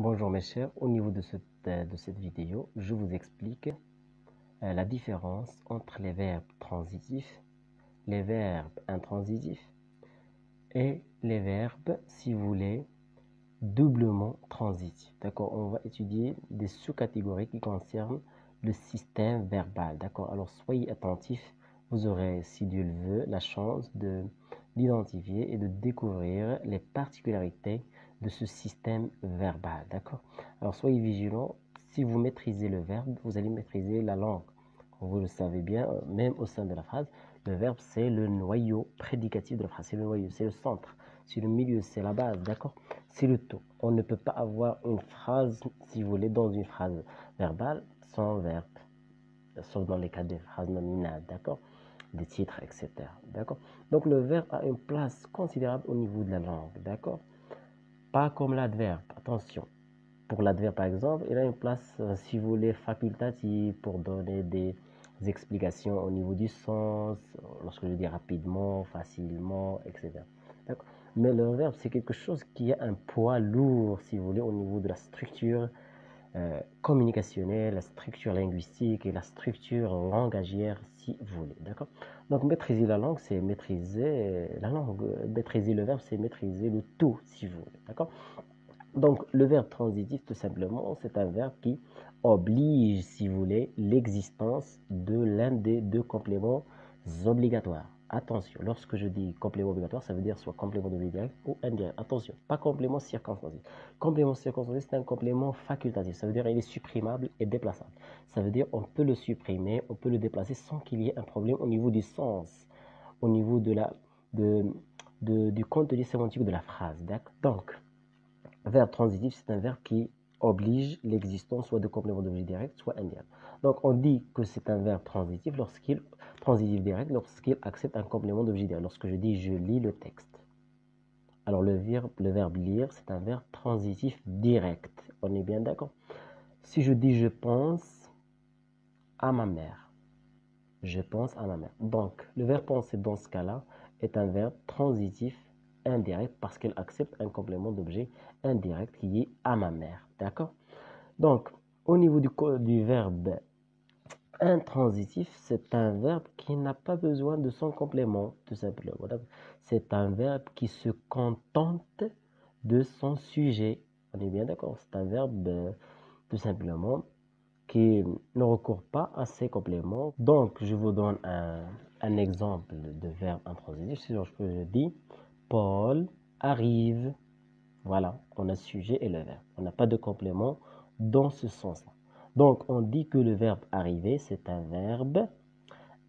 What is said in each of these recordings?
Bonjour mes chers, au niveau de cette vidéo, je vous explique la différence entre les verbes transitifs, les verbes intransitifs et les verbes, si vous voulez, doublement transitifs. D'accord, on va étudier des sous-catégories qui concernent le système verbal. D'accord, alors soyez attentifs, vous aurez, si Dieu le veut, la chance d'identifier et de découvrir les particularités de ce système verbal. D'accord, alors soyez vigilants, si vous maîtrisez le verbe, vous allez maîtriser la langue. Vous le savez bien, même au sein de la phrase, le verbe c'est le noyau prédicatif de la phrase, c'est le noyau, c'est le centre, c'est le milieu, c'est la base, d'accord, c'est le tout. On ne peut pas avoir une phrase, si vous voulez, dans une phrase verbale sans verbe, sauf dans les cas des phrases nominales, d'accord, des titres, etc. D'accord. Donc le verbe a une place considérable au niveau de la langue, d'accord. Pas comme l'adverbe, attention. Pour l'adverbe, par exemple, il a une place, si vous voulez, facultative pour donner des explications au niveau du sens, lorsque je dis rapidement, facilement, etc. D'accord. Mais le verbe, c'est quelque chose qui a un poids lourd, si vous voulez, au niveau de la structure communicationnelle, la structure linguistique et la structure langagière, si vous voulez. D'accord. Donc, maîtriser la langue, c'est maîtriser la langue. Maîtriser le verbe, c'est maîtriser le tout, si vous voulez. D'accord. Donc, le verbe transitif, tout simplement, c'est un verbe qui oblige, si vous voulez, l'existence de l'un des deux compléments obligatoires. Attention, lorsque je dis complément obligatoire, ça veut dire soit complément d'objet direct ou indirect. Attention, pas complément circonstanciel. Complément circonstanciel, c'est un complément facultatif. Ça veut dire qu'il est supprimable et déplaçable. Ça veut dire on peut le supprimer, on peut le déplacer sans qu'il y ait un problème au niveau du sens, au niveau du contenu sémantique de la phrase. Donc, verbe transitif, c'est un verbe qui oblige l'existence soit de complément d'objet direct, soit indirect. Donc, on dit que c'est un verbe transitif direct lorsqu'il accepte un complément d'objet direct. Lorsque je dis je lis le texte. Alors, le verbe lire, c'est un verbe transitif direct. On est bien d'accord? Si je dis je pense à ma mère. Je pense à ma mère. Donc, le verbe penser dans ce cas-là est un verbe transitif indirect parce qu'il accepte un complément d'objet indirect qui est à ma mère. D'accord? Donc, au niveau du verbe intransitif, c'est un verbe qui n'a pas besoin de son complément, tout simplement. C'est un verbe qui se contente de son sujet. On est bien d'accord? C'est un verbe, tout simplement, qui ne recourt pas à ses compléments. Donc, je vous donne un exemple de verbe intransitif. Si je dis Paul arrive. Voilà, on a sujet et le verbe. On n'a pas de complément dans ce sens-là. Donc, on dit que le verbe arriver, c'est un verbe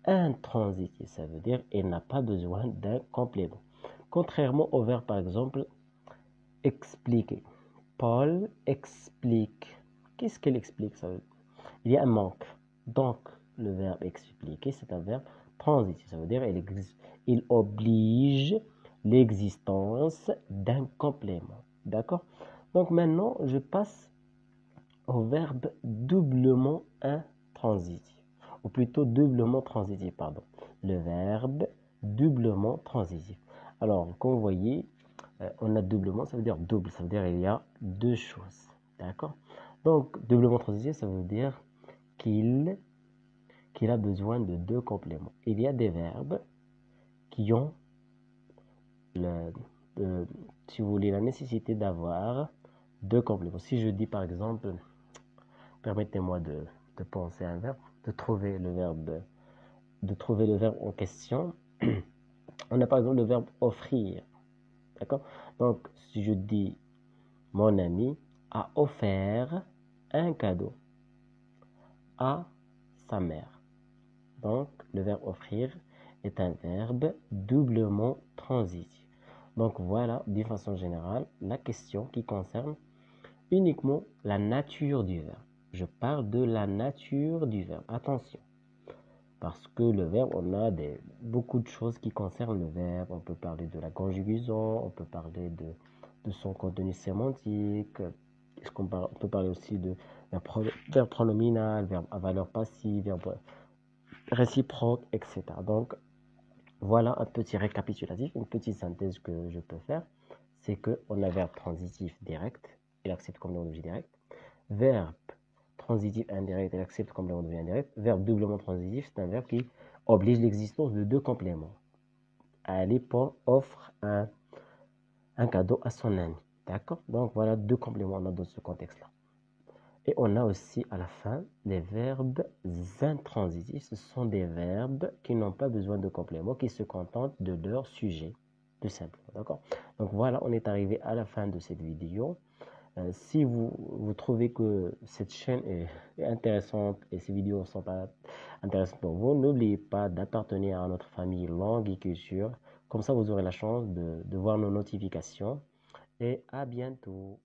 intransitif. Ça veut dire qu'il n'a pas besoin d'un complément. Contrairement au verbe, par exemple, expliquer. Paul explique. Qu'est-ce qu'elle explique? Ça veut dire il y a un manque. Donc, le verbe expliquer, c'est un verbe transitif. Ça veut dire il oblige l'existence d'un complément. D'accord? Donc, maintenant, je passe au verbe doublement intransitif. Ou plutôt doublement transitif, pardon. Le verbe doublement transitif. Alors, comme vous voyez, on a doublement, ça veut dire double. Ça veut dire il y a deux choses. D'accord? Donc, doublement transitif, ça veut dire qu'il a besoin de deux compléments. Il y a des verbes qui ont, si vous voulez, la nécessité d'avoir deux compléments. Si je dis par exemple, permettez-moi de penser à un verbe, de trouver le verbe en question. On a par exemple le verbe offrir. D'accord? Donc, si je dis mon ami a offert un cadeau à sa mère. Donc, le verbe offrir est un verbe doublement transitif. Donc, voilà, d'une façon générale, la question qui concerne uniquement la nature du verbe. Je parle de la nature du verbe. Attention, parce que le verbe, on a beaucoup de choses qui concernent le verbe. On peut parler de la conjugaison, on peut parler de son contenu sémantique. On peut parler aussi de verbe pronominal, verbe à valeur passive, verbe réciproque, etc. Donc, voilà un petit récapitulatif, une petite synthèse que je peux faire. C'est qu'on a verbe transitif direct, il accepte complément d'objet direct. Verbe transitif indirect, il accepte complément d'objet indirect. Verbe doublement transitif, c'est un verbe qui oblige l'existence de deux compléments. Ali offre un cadeau à son ami. D'accord? Donc voilà deux compléments on a dans ce contexte-là. Et on a aussi à la fin les verbes intransitifs. Ce sont des verbes qui n'ont pas besoin de complément, qui se contentent de leur sujet, tout simplement. D'accord? Donc voilà, on est arrivé à la fin de cette vidéo. Si vous trouvez que cette chaîne est intéressante et ces vidéos ne sont pas intéressantes pour vous, n'oubliez pas d'appartenir à notre famille Langue et Culture. Comme ça, vous aurez la chance de voir nos notifications. Et à bientôt.